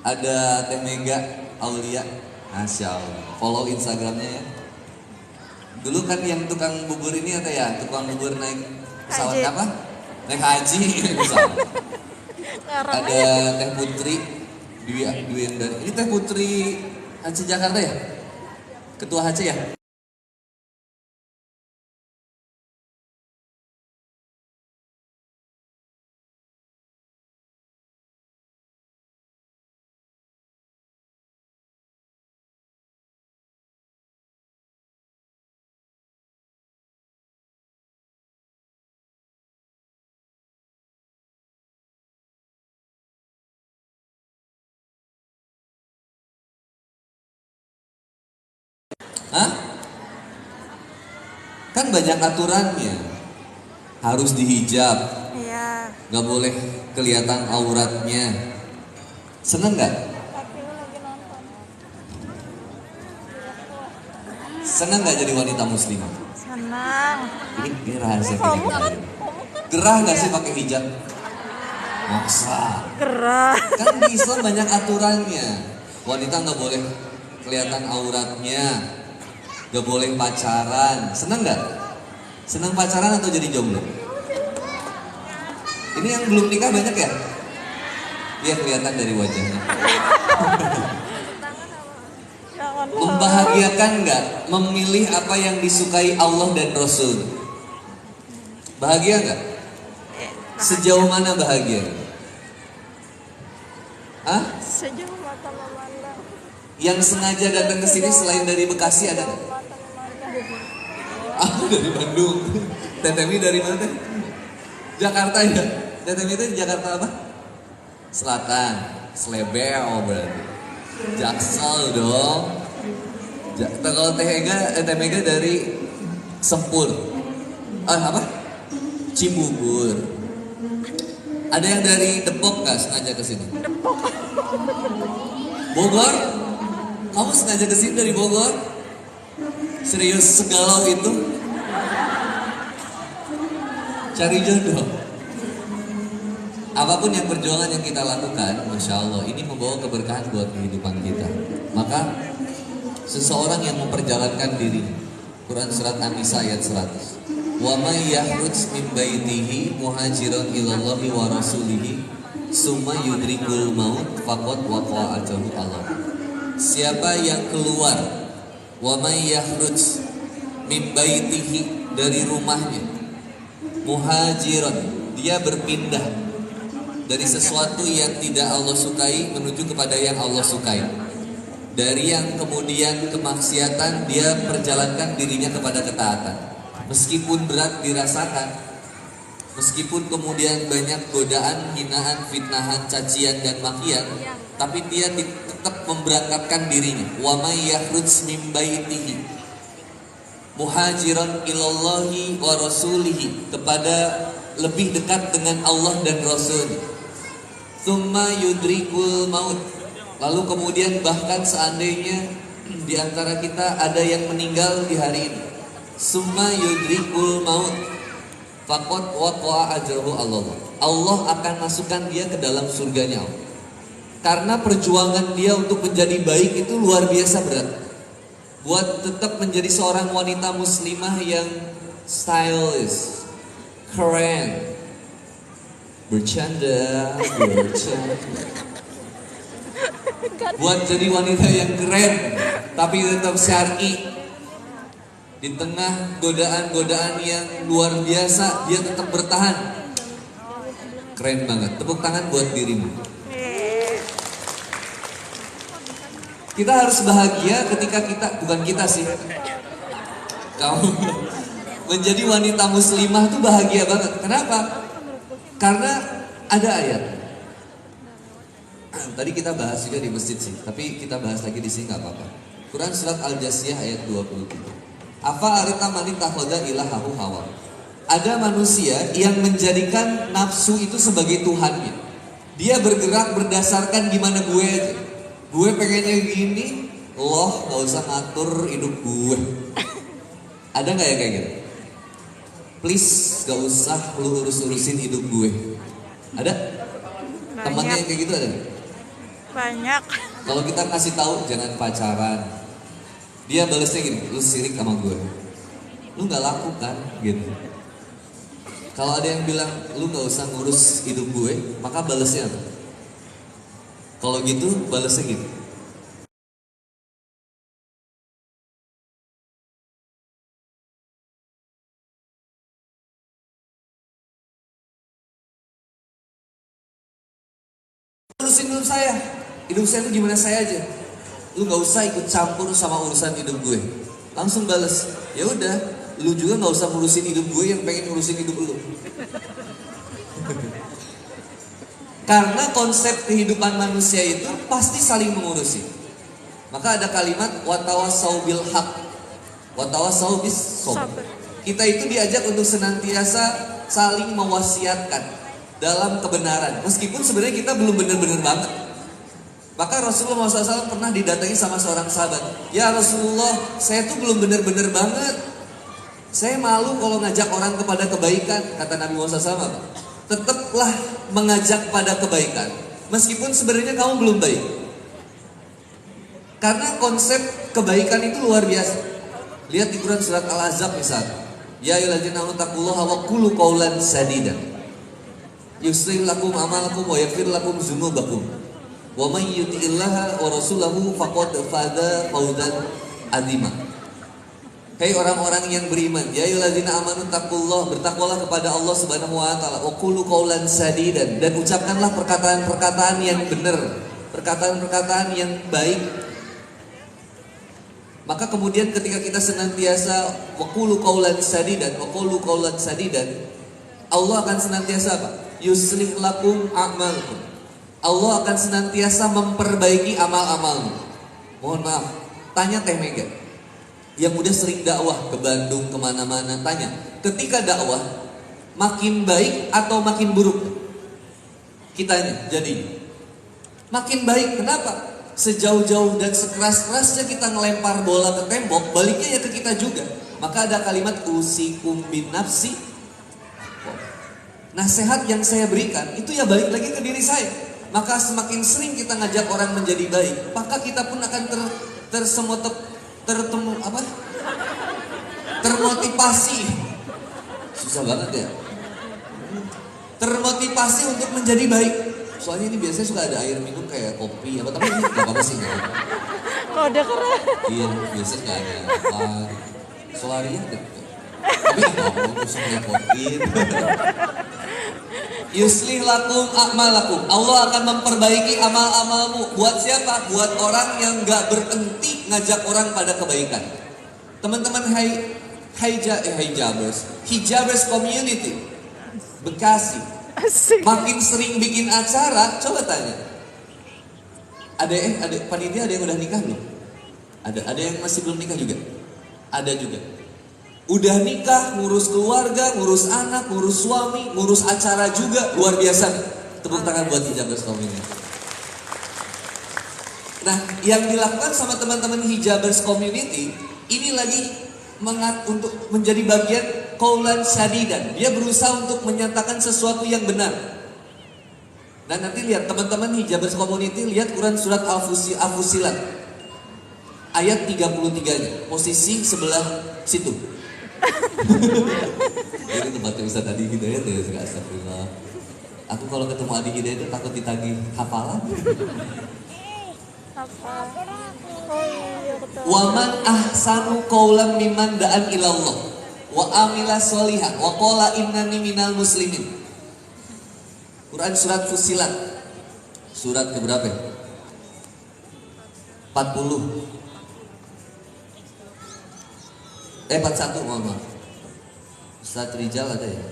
Ada Teh Mega Aulia, Masya Allah. Follow Instagramnya ya. Dulu kan yang tukang bubur ini ada ya, tukang bubur naik pesawat Haji. apa? Naik haji. Pesawat. Ada Teh Putri Dwi Endari. Ini Teh Putri Haji Jakarta ya? Ketua HC ya? Hah? Kan banyak aturannya. Harus dihijab, Iya. nggak boleh kelihatan auratnya. Seneng nggak? Tapi lu lagi nonton. Seneng nggak jadi wanita muslimah? Senang. Ini rahasia Kamu kita. kan Gerah nggak sih pakai hijab? Maksa. gerah. Kan di Islam banyak aturannya. Wanita nggak boleh kelihatan auratnya, nggak boleh pacaran. Seneng nggak? Seneng pacaran atau jadi jomblo? Ini yang belum nikah banyak ya? Iya kelihatan dari wajahnya. Jangan Membahagiakan nggak? Memilih apa yang disukai Allah dan Rasul. Bahagia nggak? Sejauh mana bahagia? Hah? sejauh mata memandang. Yang sengaja datang ke sini selain dari Bekasi ada nggak? Mata memandang. Aku dari Bandung. Tetemi dari mana teh? Jakarta ya. Tetemi itu di Jakarta apa? Selatan. Slebel berarti. Jaksel dong. Kalau Teh Mega dari Sempur. Apa? Cibubur. Ada yang dari Depok nggak sengaja ke sini? Depok. Bogor? Kamu sengaja ke sini dari Bogor? Serius segalau itu? Cari jodoh. Apapun yang perjuangan yang kita lakukan, Masya Allah, ini membawa keberkahan buat kehidupan kita. Maka seseorang yang memperjalankan diri, Quran surat An-Nisa ayat 100. Wa may yakhruj min baitihi muhajiran ilallahi wa rasulihi summa yudrikul maut faqad waqa'a ajruhu Allah. Siapa yang keluar, wa may yakhruj min baitihi, dari rumahnya, muhajiran, dia berpindah dari sesuatu yang tidak Allah sukai menuju kepada yang Allah sukai. Dari yang kemudian kemaksiatan, dia perjalankan dirinya kepada ketaatan. Meskipun berat dirasakan, meskipun kemudian banyak godaan, hinaan, fitnahan, cacian dan makian, tapi dia tetap memberangkatkan dirinya. Wa may yakhruj min baitihi muhajiran ilallahi wa rasulihi, kepada lebih dekat dengan Allah dan Rasul. Tsumma yudrikul maut, lalu kemudian bahkan seandainya di antara kita ada yang meninggal di hari ini, summa yudrikul maut faqad waqa'a ajruhu Allah. Allah akan masukkan dia ke dalam surganya Allah. Karena perjuangan dia untuk menjadi baik itu luar biasa berat. Buat tetap menjadi seorang wanita muslimah yang stylish, keren, bercanda. Buat jadi wanita yang keren tapi tetap syar'i. Di tengah godaan-godaan yang luar biasa, dia tetap bertahan. Keren banget. Tepuk tangan buat dirimu. Kita harus bahagia ketika kita, bukan kita sih, kamu menjadi wanita muslimah tuh bahagia banget. Kenapa? Karena ada ayat. Tadi kita bahas juga di masjid sih, tapi kita bahas lagi di sini nggak apa-apa. Quran surat Al-Jasiyah ayat 23. Apa arita mani tahoda ilahahu hawa. Ada manusia yang menjadikan nafsu itu sebagai Tuhannya. Dia bergerak berdasarkan gimana gue aja. Gue pengennya gini, loh gak usah ngatur hidup gue. Ada gak ya kayak gitu? Please gak usah lu urus-urusin hidup gue. Ada? Temannya yang kayak gitu ada gak? Banyak. Kalau kita kasih tahu jangan pacaran, dia balesnya gini, lu sirik sama gue, lu nggak laku kan, gitu. Kalau ada yang bilang lu nggak usah ngurus hidup gue, maka balesnya apa? Kalau gitu balesnya gitu. Urusin hidup saya itu gimana saya aja. Lu nggak usah ikut campur sama urusan hidup gue. Langsung bales, ya udah, lu juga nggak usah ngurusin hidup gue yang pengen ngurusin hidup lu. Karena konsep kehidupan manusia itu pasti saling mengurusi. Maka ada kalimat watawasau bil haq, watawasau bis sabr. Kita itu diajak untuk senantiasa saling mewasiatkan dalam kebenaran, meskipun sebenarnya kita belum benar-benar banget. Maka Rasulullah SAW pernah didatangi sama seorang sahabat. Ya Rasulullah, saya tuh belum benar-benar banget. Saya malu kalau ngajak orang kepada kebaikan. Kata Nabi Muhammad SAW, tetaplah mengajak pada kebaikan, meskipun sebenarnya kamu belum baik. Karena konsep kebaikan itu luar biasa. Lihat di Quran surat Al-Ahzab misalnya. Ya ayyuhalladzina amanu taqullaha wa qulu qawlan sadida. Yuslih lakum amalakum wa yaghfir lakum dzunubakum. Wa may yuti'illaha wa rasulahu faqad faza fawzan 'azima. Hai orang-orang yang beriman, ya ayyuhalladzina amanu taqullaha, bertakwalah kepada Allah Subhanahu wa taala, wa qulu qawlan sadidan, dan ucapkanlah perkataan-perkataan yang benar, perkataan-perkataan yang baik. Maka kemudian ketika kita senantiasa wa qulu qawlan sadidan, wa qulu qawlan sadidan, Allah akan senantiasa apa? Yuslih lakum a'malakum. Allah akan senantiasa memperbaiki amal-amalmu. Mohon maaf, tanya Teh Mega yang udah sering dakwah ke Bandung, kemana-mana, tanya, ketika dakwah makin baik atau makin buruk? Kitanya jadi makin baik. Kenapa? Sejauh-jauh dan sekeras-kerasnya kita ngelempar bola ke tembok, baliknya ya ke kita juga. Maka ada kalimat usikum bin nafsi. Nasihat yang saya berikan itu ya balik lagi ke diri saya. Maka semakin sering kita ngajak orang menjadi baik, maka kita pun akan termotivasi. Susah banget ya. Termotivasi untuk menjadi baik. Soalnya ini biasanya suka ada air minum kayak kopi apa, tapi ini nggak apa-apa sih, nggak apa. Kok udah keren. Iya, biasanya nggak ada apa. Solaria deh. Tapi nggak mau usah ngerepotin. Yuslih lakum a'malakum. Allah akan memperbaiki amal-amalmu. Buat siapa? Buat orang yang gak berhenti ngajak orang pada kebaikan. Teman-teman Hijabers Community Bekasi, makin sering bikin acara, coba tanya. Ada panitia, ada yang udah nikah belum? Ada yang masih belum nikah juga? Ada juga. Udah nikah, ngurus keluarga, ngurus anak, ngurus suami, ngurus acara juga, luar biasa. Tepuk tangan buat Hijabers Community. Nah, yang dilakukan sama teman-teman Hijabers Community ini lagi untuk menjadi bagian qaulan sadidan. Dia berusaha untuk menyatakan sesuatu yang benar. Dan nanti lihat teman-teman Hijabers Community, lihat Quran surat Al-Fusilat ayat 33-nya, posisi sebelah situ. Ini tempatnya Ustaz Adi Hidayat ya, astagfirullah. Aku kalau ketemu Adi Hidayat itu takut ditagih hafalan. Waman ahsanu qaulan mimman da'an ilallah wa amila sholihan wa qala innani minal muslimin. Quran surat Fusilat, surat keberapa? 40. 41, mohon maaf. Ustaz Rizal ada ya?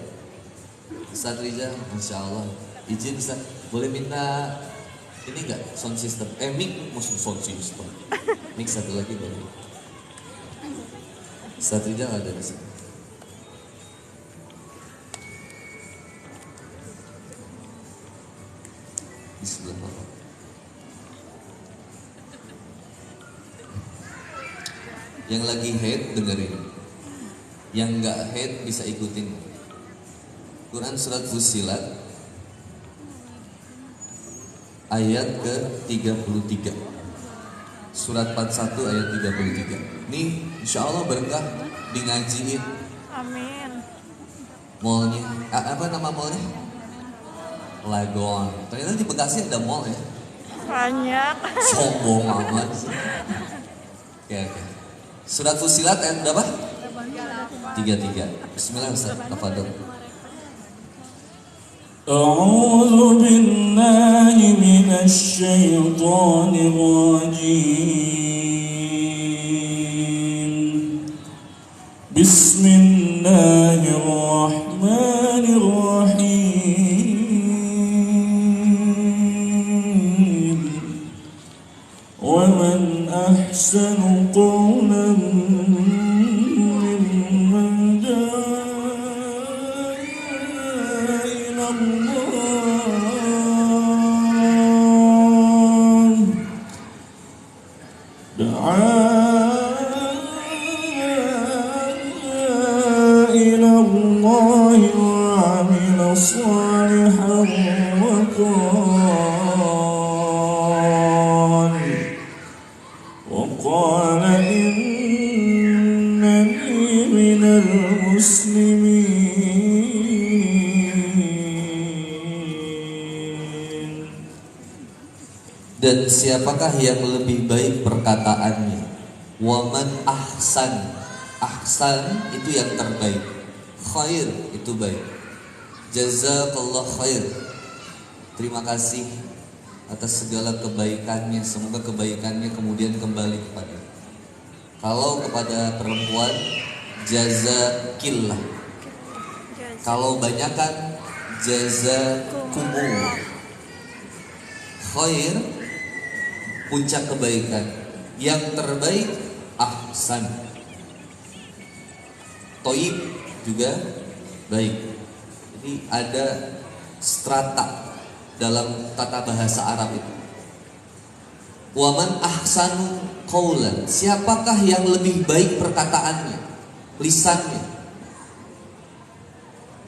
Ustaz Rizal, Masya Allah. Izin Ustaz, boleh minta ini enggak? Sound system. Mic, maksud sound system. Mic satu lagi boleh. Ustaz Rizal ada di sini. Bismillah. Yang lagi head dengerin, yang nggak head bisa ikutin. Quran surat Fusilat ayat ke-33. Surat 41 ayat 33. Nih insya Allah berkah di ngajiin. Amin. Mallnya, apa nama mallnya? Lagon. Ternyata di Bekasi ada mall ya. Banyak. Sombong amat. Oke. Surat Fusilat ayat berapa? 33. Bismillah Ustaz, tafadhol. أعوذ بالله من الشيطان الرجيم بسم الله الرحمن الرحيم ومن أحسن قولا ممن دعا إلى الله وعمل صالحا وقال إنني من المسلمين. Dan siapakah yang lebih baik perkataannya? Waman ahsan. Ahsan itu yang terbaik. Khair itu baik. Jazakallah khair. Terima kasih atas segala kebaikannya. Semoga kebaikannya kemudian kembali kepada. Kalau kepada perempuan, jazakillah. Kalau banyakan, jazakumullah. Khair, puncak kebaikan. Yang terbaik, ahsan. Toib juga baik. Jadi ada strata dalam tata bahasa Arab itu. Waman ahsanu qaulan. Siapakah yang lebih baik perkataannya, lisannya?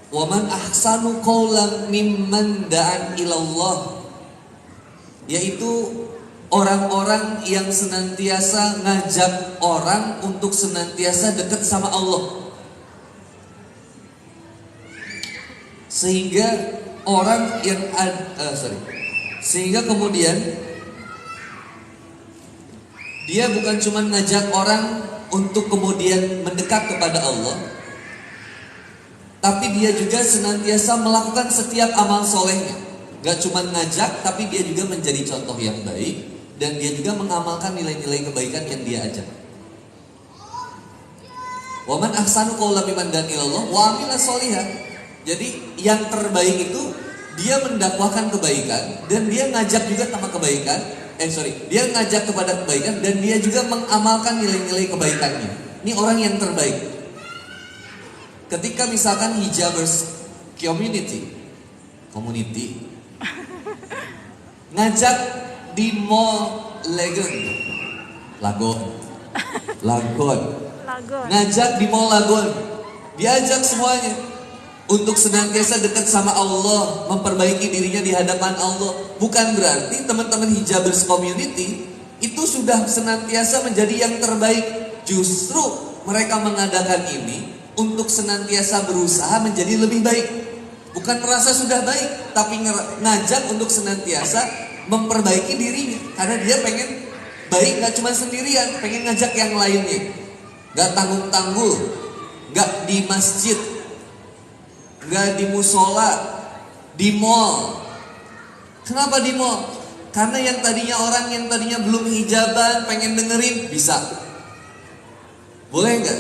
Waman ahsanu qaulan mimman da'an ilallah. Yaitu orang-orang yang senantiasa ngajak orang untuk senantiasa dekat sama Allah. Sehingga orang yang sehingga kemudian dia bukan cuma ngajak orang untuk kemudian mendekat kepada Allah, tapi dia juga senantiasa melakukan setiap amal solehnya. Gak cuma ngajak, tapi dia juga menjadi contoh yang baik, dan dia juga mengamalkan nilai-nilai kebaikan yang dia ajak. Waman ahsanu qawlan mimman da'a ilallah wa amila sholihan. Jadi yang terbaik itu dia mendakwahkan kebaikan dan dia ngajak juga sama kebaikan. Dia ngajak kepada kebaikan dan dia juga mengamalkan nilai-nilai kebaikannya. Ini orang yang terbaik. Ketika misalkan hijabers community ngajak di mall Lagon. Ngajak di mall Lagon. Diajak semuanya untuk senantiasa dekat sama Allah, memperbaiki dirinya di hadapan Allah. Bukan berarti teman-teman hijabers community itu sudah senantiasa menjadi yang terbaik. Justru mereka mengadakan ini untuk senantiasa berusaha menjadi lebih baik. Bukan merasa sudah baik, tapi ngajak untuk senantiasa memperbaiki dirinya. Karena dia pengen baik gak cuma sendirian, pengen ngajak yang lainnya. Gak tanggung-tanggung, gak di masjid, gak di musola, di mall. Kenapa di mall? Karena yang tadinya belum hijaban pengen dengerin, bisa. Boleh gak?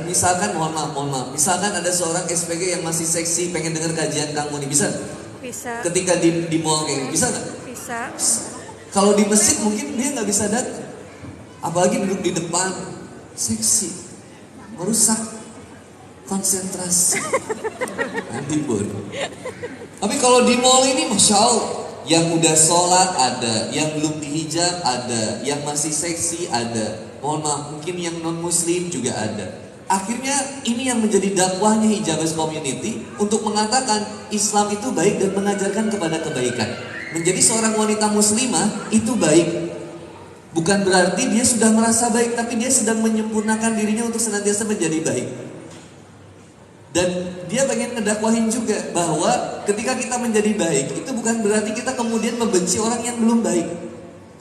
Misalkan mohon maaf. Misalkan ada seorang SPG yang masih seksi pengen denger kajian Kang Muni, bisa? Bisa. Ketika di mall kayak gitu, bisa gak? Bisa. Kalau di masjid mungkin dia gak bisa datang. Apalagi duduk di depan, seksi, merusak konsentrasi. Nanti pun. Tapi kalau di mall ini Masya Allah, yang udah sholat ada, yang belum dihijab ada, yang masih seksi ada, mohon maaf mungkin yang non muslim juga ada. Akhirnya ini yang menjadi dakwahnya Hijabers Community untuk mengatakan Islam itu baik dan mengajarkan kepada kebaikan. menjadi seorang wanita muslimah itu baik. Bukan berarti dia sudah merasa baik, tapi dia sedang menyempurnakan dirinya untuk senantiasa menjadi baik. Dan dia pengen ngedakwahin juga bahwa ketika kita menjadi baik, itu bukan berarti kita kemudian membenci orang yang belum baik.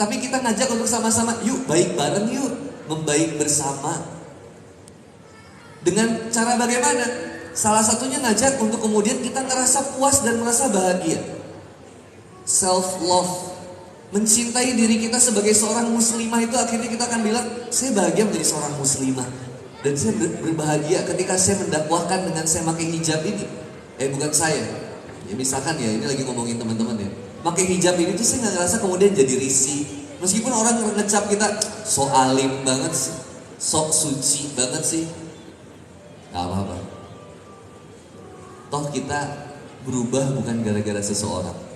Tapi kita ngajak untuk sama-sama, yuk baik bareng yuk, membaik bersama. Dengan cara bagaimana? Salah satunya ngajak untuk kemudian kita ngerasa puas dan merasa bahagia. Self love. Mencintai diri kita sebagai seorang muslimah itu akhirnya kita akan bilang, saya bahagia menjadi seorang muslimah. Dan saya berbahagia ketika saya mendakwahkan dengan saya pakai hijab ini. Bukan saya. Ya misalkan ya, ini lagi ngomongin teman-teman ya. Pakai hijab ini tuh saya gak ngerasa kemudian jadi risih. Meskipun orang ngecap kita, so alim banget sih. Sok suci banget sih. Gak apa-apa. Toh kita berubah bukan gara-gara seseorang.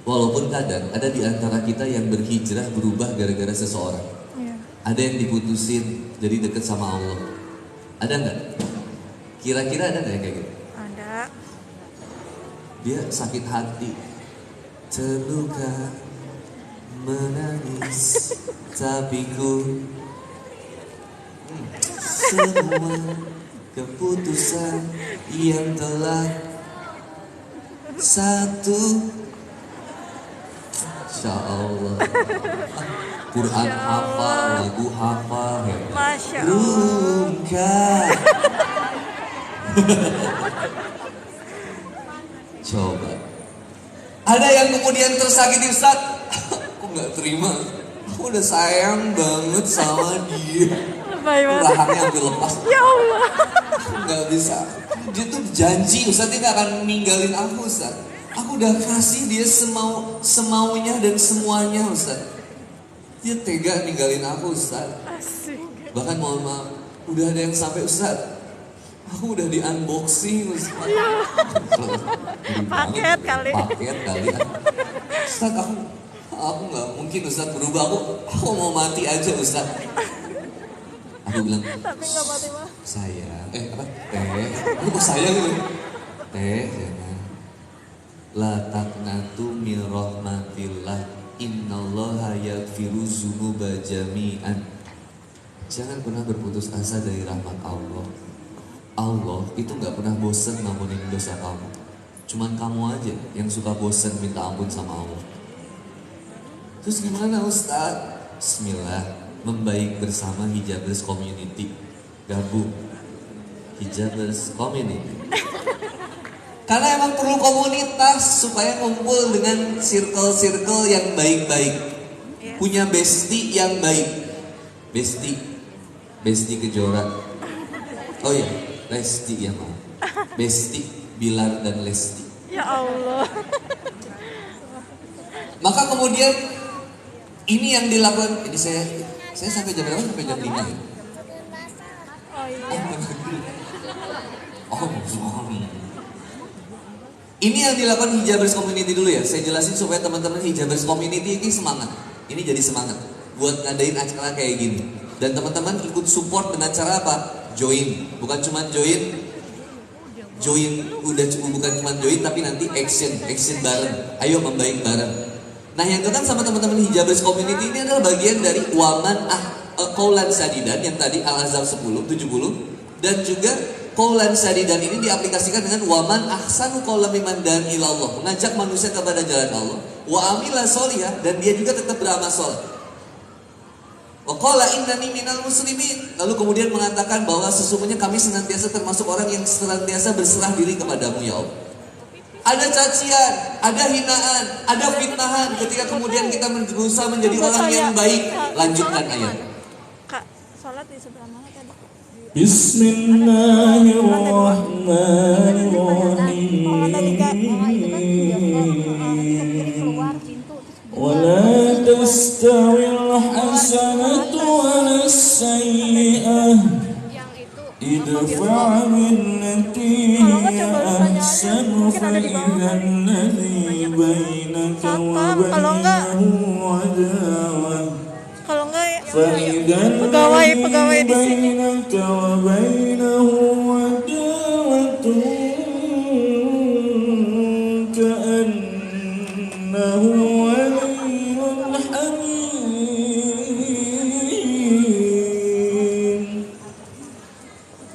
Walaupun kadang ada di antara kita yang berhijrah berubah gara-gara seseorang. Iya. Ada yang diputusin jadi deket sama Allah. Ada nggak? Kira-kira ada nggak yang kayak gitu? Ada. Dia sakit hati, terluka, menangis, tapi ku semua keputusan yang telah satu. Masya Allah. Quran hafal, lagu hafal. Masya Allah. Luka. Coba. Ada yang kemudian tersakiti, Ustaz. Aku gak terima. Aku udah sayang banget sama dia. Rahangnya hampir lepas. Ya Allah. Gak bisa. Dia tuh janji, Ustaz, dia gak akan ninggalin aku, Ustaz. Aku udah kasih dia semaunya dan semuanya, Ustaz. Dia tega ninggalin aku, Ustaz. Asik. Bahkan mohon maaf, udah ada yang sampai, Ustaz, aku udah di unboxing, Ustaz. Paket kali. Paket kali. Ustaz, aku nggak mungkin, Ustaz, berubah. Aku mau mati aja, Ustaz. Aku bilang, Tapi nggak mati mah. sayang, apa? Teh, aku kok sayang gitu? Teh, jangan. La taqnatu min rahmatillah, innallaha yaghfiru dzunuba jami'an. Jangan pernah berputus asa dari rahmat Allah. Allah itu gak pernah bosan ngampunin dosa kamu. Cuman kamu aja yang suka bosan minta ampun sama Allah. Terus gimana, Ustaz? Bismillah, membaik bersama Hijabers Community. Gabung Hijabers Community. Karena emang perlu komunitas supaya kumpul dengan circle-circle yang baik-baik. Punya bestie yang baik. Bestie Kejora. Oh iya, Lesti ya mau. Bestie Bilar dan Lesti. Ya Allah. Maka kemudian ini yang dilakukan. Ini saya sampai jam berapa? Sampai jam 5 ya? Oh iya. Sorry. Ini yang dilakukan Hijabers Community dulu ya. Saya jelasin supaya teman-teman Hijabers Community ini semangat. Ini jadi semangat buat ngadain acara kayak gini. Dan teman-teman ikut support dengan cara apa? Join. Bukan cuma join bukan cuma join, tapi nanti action bareng. Ayo membaik bareng. Nah, yang datang sama teman-teman Hijabers Community ini adalah bagian dari Waman Qaulan Sadidan yang tadi Al-Ahzab 70 dan juga Qaulan Sadidan ini diaplikasikan dengan waman ahsanu qaulan mimman da'a ilallah, mengajak manusia kepada jalan Allah, wa amila sholihah, dan dia juga tetap beramal saleh. Wa qala innani minal muslimin, lalu kemudian mengatakan bahwa sesungguhnya kami senantiasa termasuk orang yang senantiasa berserah diri kepadamu ya Allah. Ada cacian, ada hinaan, ada fitnahan ketika kemudian kita berusaha menjadi orang yang baik. Lanjutkan ayat. Kak, sholat di sebelah mana tadi? Bismillahirrahmanirrahim. ولا تستوي الحسنة ولا السيئة ادفع بالتي هي أحسن فإذا الذي بينك وبينه عداوة pegawai di sini. بينك وبينه عداوة كأنه حميم.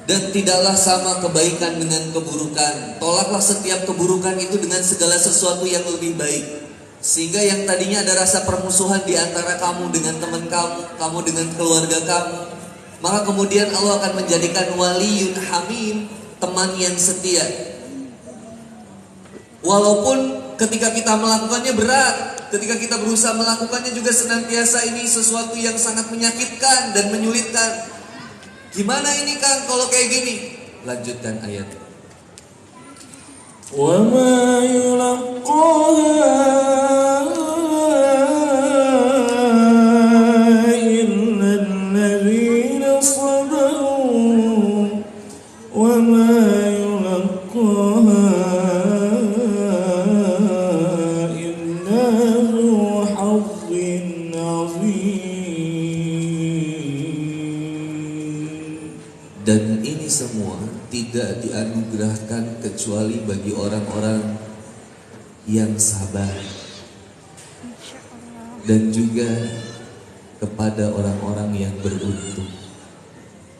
Dan tidaklah sama kebaikan dengan keburukan. Tolaklah setiap keburukan itu dengan segala sesuatu yang lebih baik. Sehingga yang tadinya ada rasa permusuhan di antara kamu dengan teman kamu, kamu dengan keluarga kamu, maka kemudian Allah akan menjadikan waliyun hamim, teman yang setia. Walaupun ketika kita melakukannya berat, ketika kita berusaha melakukannya juga senantiasa ini sesuatu yang sangat menyakitkan dan menyulitkan. Gimana ini Kang kalau kayak gini? Lanjutkan ayat. وما يلقاها إلا الذين صبروا وما يلقاها إلا ذو حظ عظيم. Dan ini semua tidak dianugerahkan kecuali bagi orang-orang yang sabar, dan juga kepada orang-orang yang beruntung.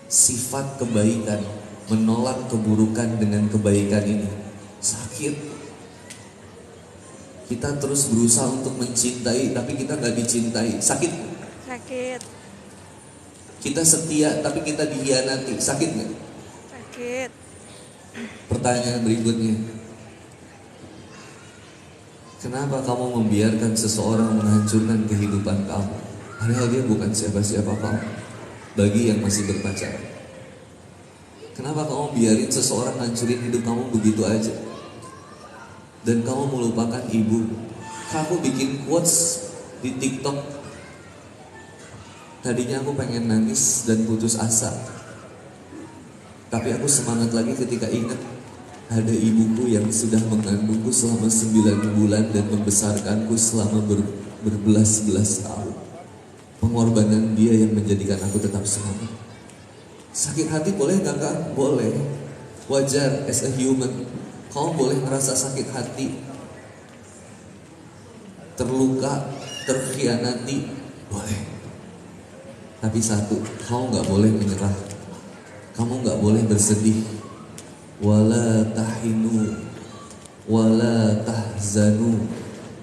Sifat kebaikan menolak keburukan dengan kebaikan ini sakit. Kita terus berusaha untuk mencintai tapi kita gak dicintai, sakit. Sakit. Kita setia tapi kita dikhianati, sakit gak? Sakit. Pertanyaan berikutnya, kenapa kamu membiarkan seseorang menghancurkan kehidupan kamu? Padahal dia bukan siapa-siapa kamu. Bagi yang masih berpacaran, kenapa kamu biarin seseorang hancurin hidup kamu begitu aja? Dan kamu melupakan ibu. Kamu bikin quotes di TikTok. Tadinya aku pengen nangis dan putus asa, tapi aku semangat lagi ketika ingat ada ibuku yang sudah mengandungku selama 9 bulan dan membesarkanku selama berbelas-belas tahun. Pengorbanan dia yang menjadikan aku tetap semangat. Sakit hati boleh gak Kak? Boleh. Wajar, as a human. Kamu boleh merasa sakit hati, terluka, terkhianati, boleh. Tapi satu, kamu gak boleh menyerah. Kamu gak boleh bersedih. Wala tahinu wala tahzanu.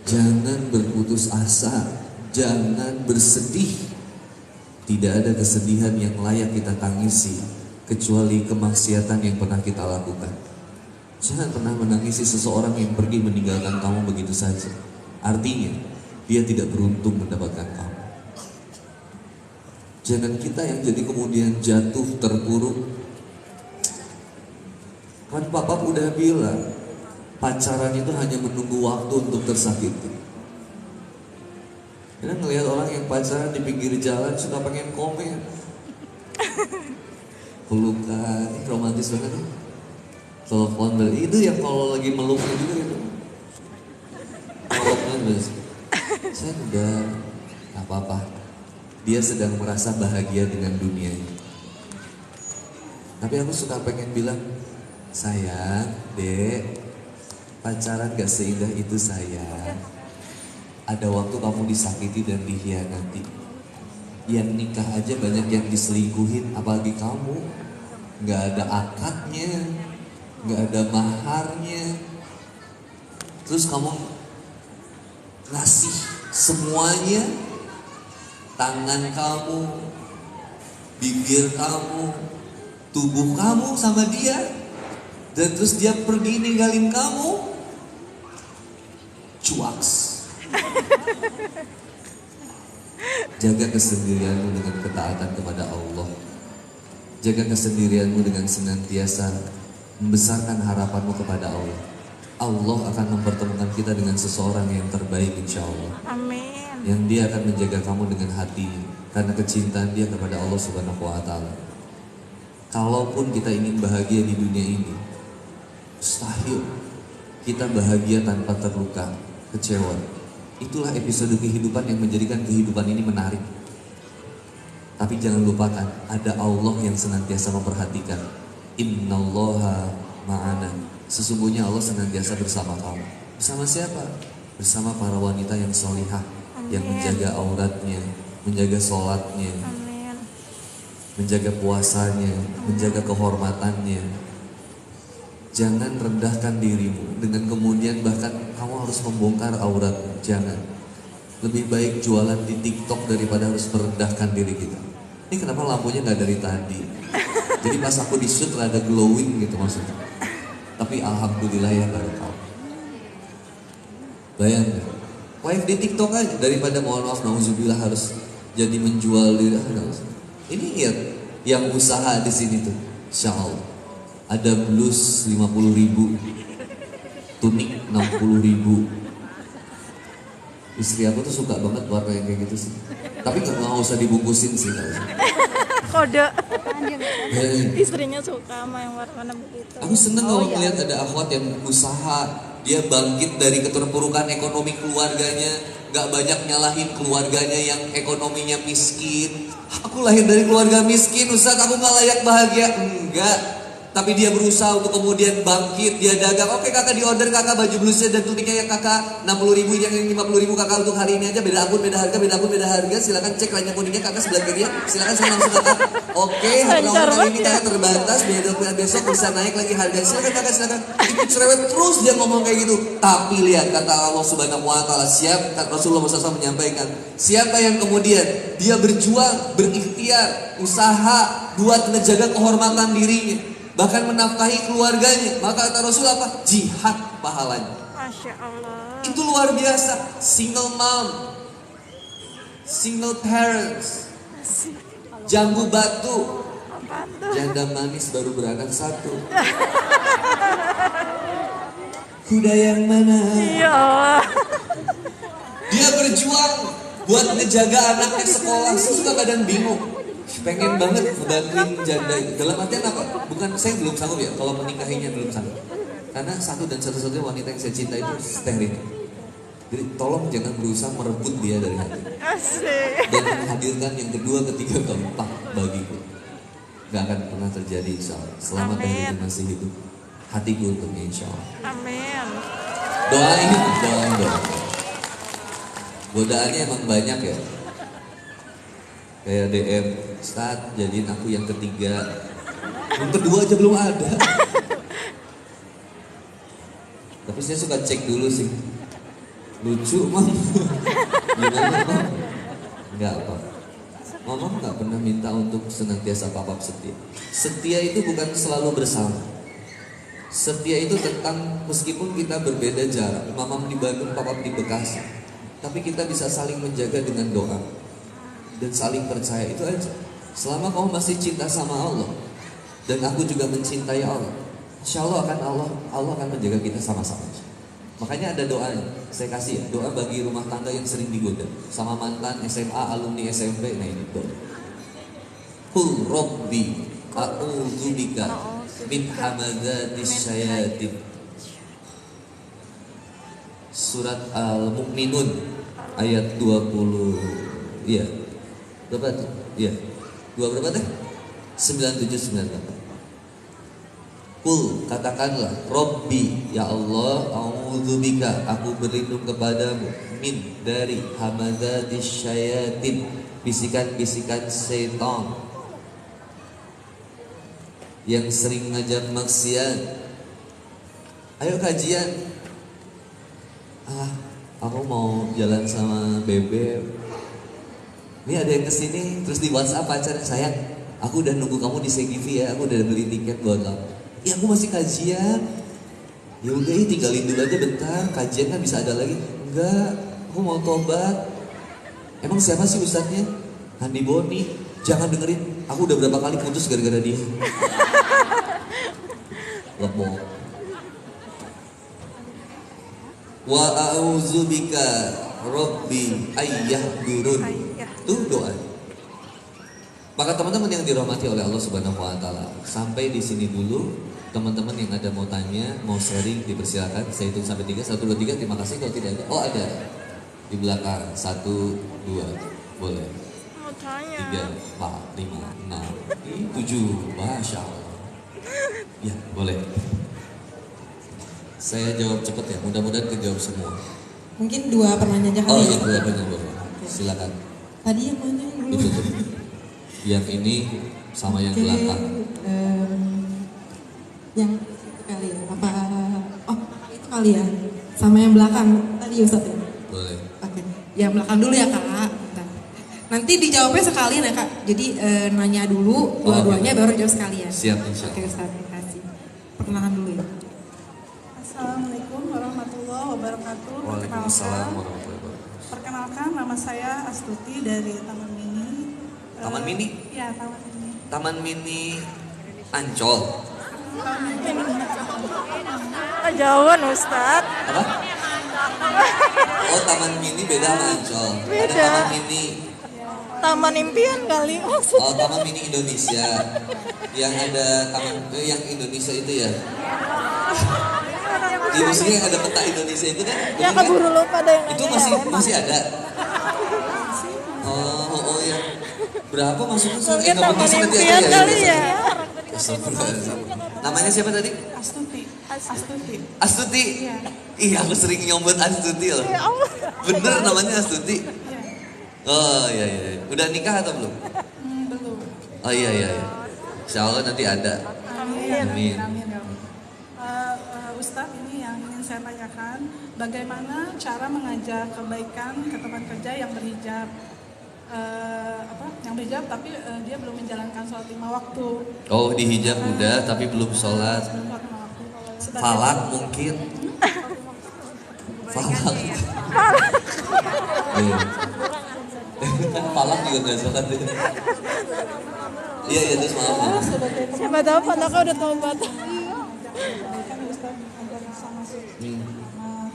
Jangan berputus asa, jangan bersedih. Tidak ada kesedihan yang layak kita tangisi kecuali kemaksiatan yang pernah kita lakukan. Jangan pernah menangisi seseorang yang pergi meninggalkan kamu begitu saja. Artinya dia tidak beruntung mendapatkan kamu. Jangan kita yang jadi kemudian jatuh terpuruk. Kan Papa udah bilang, pacaran itu hanya menunggu waktu untuk tersakiti. Karena ngelihat orang yang pacaran di pinggir jalan suka pengen komen, pelukan, romantis banget ya. Telepon itu yang kalau lagi meluknya juga gitu. Meluknya terus. Saya udah gak apa-apa. Dia sedang merasa bahagia dengan dunianya. Tapi aku suka pengen bilang, sayang, dek, pacaran gak seindah itu sayang. Ada waktu kamu disakiti dan dikhianati. Yang nikah aja banyak yang diselingkuhin, apalagi kamu. Gak ada akadnya, gak ada maharnya. Terus kamu ngasih semuanya, tangan kamu, bibir kamu, tubuh kamu sama dia, dan terus dia pergi ninggalin kamu, cuaks. Jaga kesendirianmu dengan ketaatan kepada Allah. Jaga kesendirianmu dengan senantiasa membesarkan harapanmu kepada Allah. Allah akan mempertemukan kita dengan seseorang yang terbaik insya Allah. Amin. Yang dia akan menjaga kamu dengan hatinya karena kecintaan dia kepada Allah Subhanahu wa Ta'ala. Kalaupun kita ingin bahagia di dunia ini, mustahil kita bahagia tanpa terluka, kecewa. Itulah episode kehidupan yang menjadikan kehidupan ini menarik. Tapi jangan lupakan, ada Allah yang senantiasa memperhatikan. Innallaha ma'ana. Sesungguhnya Allah senantiasa bersama kamu. Bersama siapa? Bersama para wanita yang solihah, yang menjaga auratnya, menjaga sholatnya, Amin. menjaga puasanya, menjaga kehormatannya. Jangan rendahkan dirimu dengan kemudian bahkan kamu harus membongkar auratmu. Jangan. Lebih baik jualan di TikTok daripada harus merendahkan diri kita. Ini kenapa lampunya nggak dari tadi? Jadi pas aku di shoot rada glowing gitu maksudnya. Tapi alhamdulillah ya barakal. Bayangkan, live di TikTok aja daripada mohon maaf nauzubillah harus jadi menjual diri. Ini lihat yang usaha di sini tuh, Insya Allah. Ada blus 50.000, tunik 60.000. Istri aku tuh suka banget warna yang kayak gitu sih. Tapi nggak usah dibungkusin sih. Kode. Istrinya suka sama yang warna begitu. Aku seneng kalau melihat ada akhwat yang usaha, dia bangkit dari keterpurukan ekonomi keluarganya, nggak banyak nyalahin keluarganya yang ekonominya miskin. Aku lahir dari keluarga miskin, Ustaz, aku nggak layak bahagia. Enggak. Tapi dia berusaha untuk kemudian bangkit, dia dagang. Oke kakak di order kakak baju blusnya dan tuniknya yang kakak 60.000, yang 50.000 kakak untuk hari ini aja, beda akun beda harga, beda akun beda harga. Silakan cek lainnya kuningnya kakak sebelah kiri ya. Silakan saya langsung kakak. Oke, harga kali ini kakak terbatas, besok bisa naik lagi harga. Silakan kakak silakan. Ikut cerewet terus dia ngomong kayak gitu. Tapi lihat kata Allah Subhanahu Wa Taala, siap kata Rasulullah SAW menyampaikan, siapa yang kemudian dia berjuang, berikhtiar, usaha buat menjaga kehormatan dirinya, bahkan menafkahi keluarganya, maka kata Rasul apa? Jihad pahalanya. Masya Allah. Itu luar biasa. Single mom, single parents, jambu batu, janda manis baru beranak satu. Kuda yang mana? Ya Allah. Dia berjuang buat ngejaga anaknya sekolah. Saya suka kadang bingung, pengen banget ngebantuin janda itu. Dalam artian apa? Bukan saya belum sanggup ya, kalau menikahinya belum sanggup. Karena satu dan satu-satunya wanita yang saya cinta itu Sterling. Jadi tolong jangan berusaha merebut dia dari hati. Asik. Dan menghadirkan yang kedua, ketiga, keempat bagiku. Gak akan pernah terjadi insya Allah. Selama Sterling masih hidup, hatiku untuknya insya Allah. Amin. Doain. Godaannya emang banyak ya. Kayak DM, Ustaz jadiin aku yang ketiga. Yang kedua aja belum ada. Tapi saya suka cek dulu sih. Lucu mam. Gimana mam? Enggak apa. Mama nggak pernah minta untuk senantiasa papap setia. Setia itu bukan selalu bersama. Setia itu tentang meskipun kita berbeda jarak, Mama di Bandung, Papa di Bekasi, tapi kita bisa saling menjaga dengan doa dan saling percaya, itu aja. Selama kamu masih cinta sama Allah dan aku juga mencintai Allah, insya Allah akan menjaga kita sama-sama. Makanya ada doanya, saya kasih ya, doa bagi rumah tangga yang sering digoda sama mantan SMA, alumni SMP. Nah ini doa. Qul Rabbi a'udzubika min hamadatis syayatin. Surat Al-Mu'minun ayat 20. Iya. Berapa tuh? Iya. Berapa teh? 9798. Qul, katakanlah, Rabbi, ya Allah, a'udzubika, aku berlindung kepadamu, min, dari hamadatis syayatin, bisikan-bisikan setan yang sering ngajak maksiat. Ayo kajian. Aku mau jalan sama Bebe. Ini ada yang kesini, terus di WhatsApp pacarnya, sayang, aku udah nunggu kamu di CGV ya, aku udah beli tiket buat kamu. Ya aku masih kajian. Ya udah, tinggalin dulu aja bentar, kajian kan bisa ada lagi. Enggak, aku mau tobat. Emang siapa sih ustadznya? Handi Boni. Jangan dengerin, aku udah berapa kali putus gara-gara dia. Lepok. Wa a'udzubika Rabbi ayyahdurun. Itu doa. Maka teman-teman yang dirahmati oleh Allah Subhanahu Wa Taala, sampai di sini dulu. Teman-teman yang ada mau tanya, mau sharing, dipersilakan. Saya hitung sampai 3, 1, 2, 3. Terima kasih. Kalau tidak ada, oh ada di belakang. 1, 2, boleh. Mau tanya. 3, 4, 5, 6, 7. Masya Allah. Ya boleh. Saya jawab cepat ya. Mudah-mudahan kejawab semua. Mungkin 2 pertanyaan aja Oh kali iya, ya. 2 pertanyaan boleh. silakan. Tadi yang mana? Itu tuh. Yang ini sama yang belakang. Yang itu kali ya? Apa? Oh, itu kali ya? Sama yang belakang tadi Ustaz ya? Boleh. Oke, yang belakang dulu ya Kak. Bentar. Nanti dijawabnya sekalian ya Kak. Jadi nanya dulu dua-duanya baru jawab sekalian. Siap, insya Oke Ustaz, terima kasih. Perkenalan dulu ya. Assalamualaikum warahmatullahi wabarakatuh. Waalaikumsalam warahmatullahi wabarakatuh. Perkenalkan, nama saya Astuti dari Taman Mini. Taman Mini? Ya, Taman Mini. Taman Mini Ancol. Jauhan Ustaz. Apa? Oh, Taman Mini beda sama Ancol. Ada Beda. Taman Mini. Taman impian kali maksudnya. Oh, Taman Mini Indonesia. Yang ada yang Indonesia itu ya. Di Indonesia yang ada peta Indonesia itu kan? Ya bener kan? keburu lupa deh yang Itu nanya. masih ada. Oh ya. Berapa masuknya? Mungkin Nggak taman penting sih, nanti impian aja kali ya. Astagfirullahaladzim. Namanya siapa tadi? Astuti. Astuti. Astuti. Iya. Iya, aku sering nyombot Astuti loh. Ya Allah. Bener namanya Astuti. Iya. Oh iya iya. Udah nikah atau belum? Belum. Oh iya iya. Insya Allah nanti ada. Amin. Amin. Amin. Ya Allah. Ustadz, ini yang ingin saya tanyakan, bagaimana cara mengajak kebaikan ke teman kerja yang berhijab? Yang berhijab tapi dia belum menjalankan sholat 5 waktu. Oh, dihijab udah tapi belum sholat. Belum sholat 5 waktu. Sebagai- Falak mungkin. Falak. Iya. Falak juga nggak sholat ya. Iya iya terus maaf. Sebagai Siapa tahu anaknya udah tobat. kebaikan Ustadz agar bisa masuk. Nah,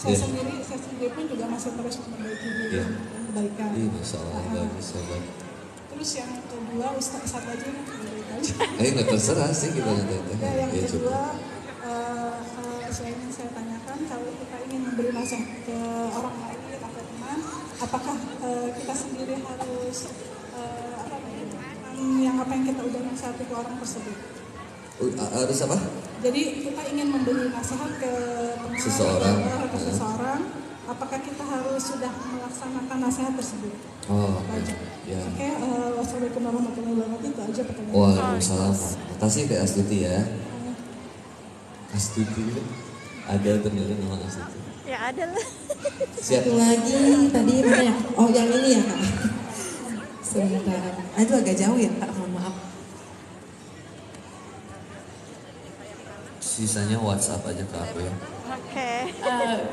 Iya. saya sendiri pun juga masih terus memperbaiki diri Iya. dan kebaikan. Ih, masya Allah bagus sobat. Terus yang kedua, Ustadz satu aja nih, Nggak terserah sih kita nanti. Ya, yang Ya, kedua, coba. saya ingin saya tanyakan, kalau kita ingin memberi nasihat ke orang lain atau teman, apakah kita sendiri harus yang kita udah nasihati ke orang tersebut? Harus apa? Jadi kita ingin memberi nasihat ke teman Seseorang. ke seseorang, apakah kita harus sudah melaksanakan nasihat tersebut? Oh, Aja. ya. Oke, wassalamualaikum warahmatullahi wabarakatuh. Itu aja pertanyaan. Waalaikumsalam. Kasih ke Astuti ya. Astuti ada ternyata nama Astuti. Ya ada lah. Siap. Satu lagi tadi mana ya? Oh yang ini ya Kak. Sebentar. Itu agak jauh ya Kak, mohon maaf. Sisanya WhatsApp aja ke aku ya. Oke.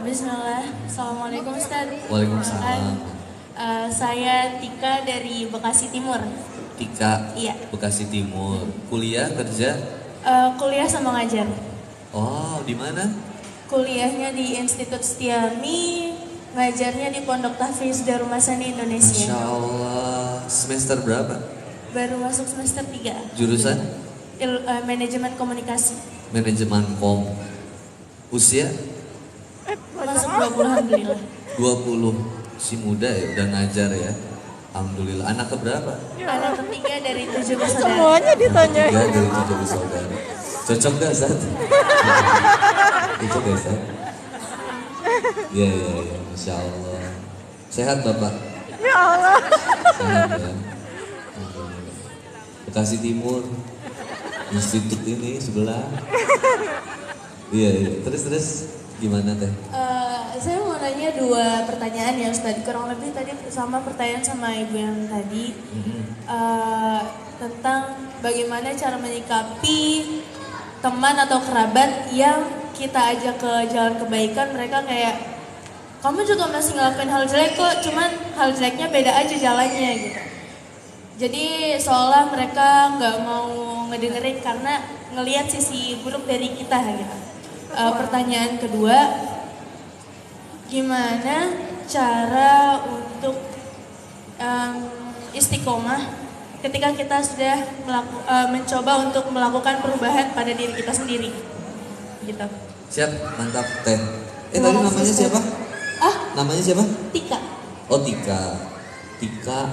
Bismillah, Assalamualaikum Ustaz. Waalaikumsalam. Saya Tika dari Bekasi Timur. Tika. Iya. Bekasi Timur. Kuliah kerja? Kuliah sama ngajar. Oh, di mana? Kuliahnya di Institut Setiami, ngajarnya di Pondok Tahfiz Darul Masani Masya Indonesia. Allah. Semester berapa? Baru masuk semester 3. Jurusan? Manajemen komunikasi. Manajemen kom. Usia? Masuk 20 alhamdulillah. 20. Si muda ya, udah ngajar ya. Alhamdulillah. Anak keberapa? Anak ketiga dari 7 bersaudara. Semuanya ditanyain. Tiga dari 7 bersaudara. Cocok gak, Sat? Cocok gak, Sat? Iya, iya, iya. Masya Allah. Sehat, Bapak? Ya Allah. Sehat, ya. Bekasi Timur. Institut ini sebelah. Iya, iya. Terus gimana, Teh? Saya mau nanya 2 pertanyaan ya Ustaz. Kurang lebih tadi sama pertanyaan sama ibu yang tadi. Tentang bagaimana cara menyikapi teman atau kerabat yang kita ajak ke jalan kebaikan, mereka kayak kamu juga masih ngelakuin hal jelek kok, cuman hal jeleknya beda aja jalannya gitu. Jadi seolah mereka nggak mau ngedengerin karena ngelihat sisi buruk dari kita gitu. Pertanyaan kedua, gimana cara untuk istiqomah ketika kita sudah mencoba untuk melakukan perubahan pada diri kita sendiri, gitu. Siap, mantap, Teh. Tadi namanya siapa? Namanya siapa? Tika. Oh, Tika. Tika.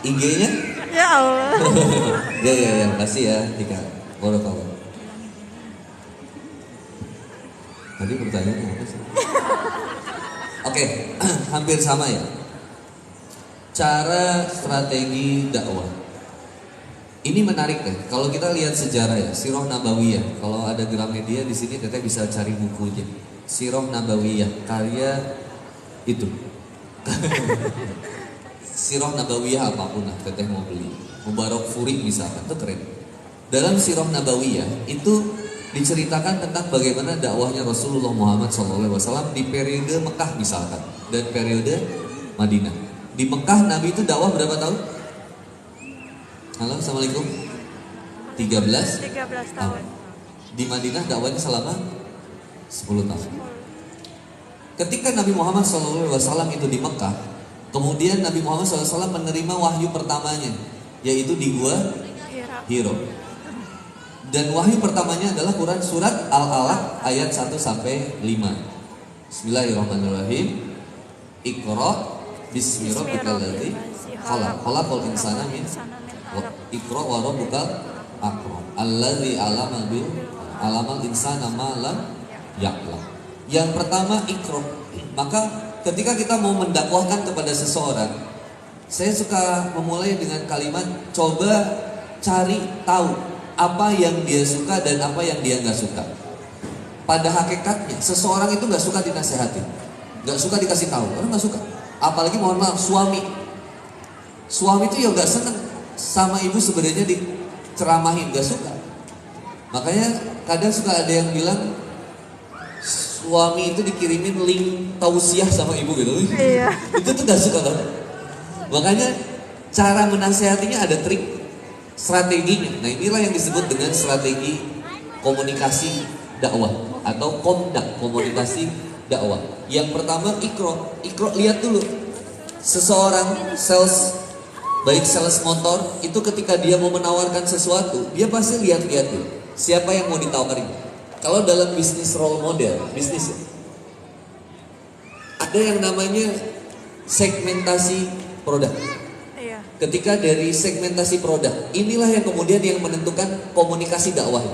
IG-nya? Ya Allah. Ya, kasih ya, Tika. Barakallah. Tadi pertanyaannya apa sih? Oke, hampir sama ya. cara strategi dakwah. Ini menarik deh. Kalau kita lihat sejarah ya, Sirah Nabawiyah. Kalau ada Gramedia di sini, teteh bisa cari bukunya. Sirah Nabawiyah, karya itu. Sirah Nabawiyah apapun lah, teteh mau beli. Mubarak Furi misalkan, itu keren. Dalam Sirah Nabawiyah itu diceritakan tentang bagaimana dakwahnya Rasulullah Muhammad SAW di periode Mekah misalkan dan periode Madinah. Di Mekah Nabi itu dakwah berapa tahun? Halo, assalamualaikum. 13 tahun. Di Madinah dakwahnya selama 10 tahun. Ketika Nabi Muhammad SAW itu di Mekah, kemudian Nabi Muhammad SAW menerima wahyu pertamanya, yaitu di Gua Hiro. Dan wahyu pertamanya adalah Quran surat Al-Alaq ayat 1 sampai 5. Bismillahirrahmanirrahim. Iqra bismi rabbikal ladzi khalaq. Khalaqal insana min Iqra wa rabbukal akram. Alladzi 'allamal insana ma lam ya'lam. Yang pertama Iqra. Maka ketika kita mau mendakwahkan kepada seseorang, saya suka memulai dengan kalimat coba cari tahu apa yang dia suka dan apa yang dia nggak suka. Pada hakikatnya seseorang itu nggak suka dinasehatin, nggak suka dikasih tahu, orang nggak suka. Apalagi mohon maaf suami itu ya nggak seneng sama ibu sebenarnya diceramahin, nggak suka. Makanya kadang suka ada yang bilang suami itu dikirimin link tausiah sama ibu gitu. Iya. Itu tuh nggak suka banget. Makanya cara menasehatinya ada trik strateginya. Nah inilah yang disebut dengan strategi komunikasi dakwah atau komdak, komunikasi dakwah. Yang pertama Iqra, lihat dulu. Seseorang sales, baik sales motor, itu ketika dia mau menawarkan sesuatu, dia pasti lihat-lihat dulu siapa yang mau ditawarin. Kalau dalam bisnis role model, bisnis ada yang namanya segmentasi produk. Ketika dari segmentasi produk, inilah yang kemudian yang menentukan komunikasi dakwah.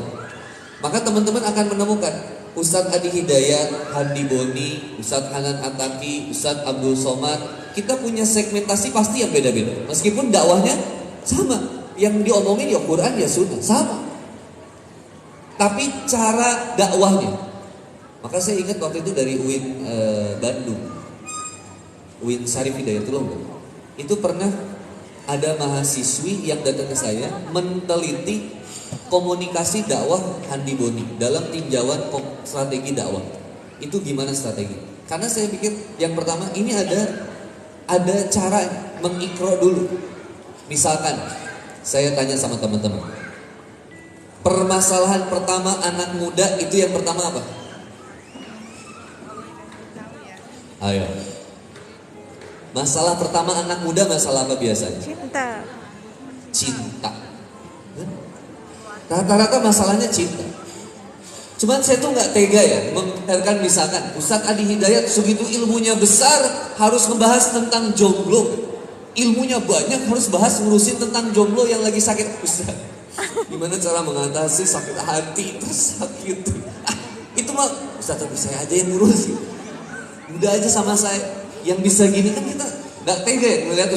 Maka teman-teman akan menemukan Ustadz Adi Hidayat, Handi Boni, Ustadz Hanan Ataki, Ustadz Abdul Somad. Kita punya segmentasi pasti yang beda-beda. Meskipun dakwahnya sama, yang diomongin ya Quran ya Sunnah, sama. Tapi cara dakwahnya. Maka saya ingat waktu itu dari UIN Bandung, UIN Syarif Hidayatullah, itu pernah ada mahasiswi yang datang ke saya meneliti komunikasi dakwah Handi Boni dalam tinjauan strategi dakwah. Itu gimana strategi? Karena saya pikir yang pertama ini ada cara mengikro dulu. Misalkan saya tanya sama teman-teman, permasalahan pertama anak muda itu yang pertama apa? Ayo. Masalah pertama anak muda masalah apa biasanya? Cinta. Rata-rata masalahnya cinta. Cuman saya tuh nggak tega ya mengatakan misalkan Ustadz Adi Hidayat segitu ilmunya besar harus membahas tentang jomblo. Ilmunya banyak harus bahas ngurusin tentang jomblo yang lagi sakit. Ustadz, gimana cara mengatasi sakit hati terus sakit? Itu mah Ustadz saya aja yang ngurusin. Udah aja sama saya. Yang bisa gini kan kita nggak tega ya melihat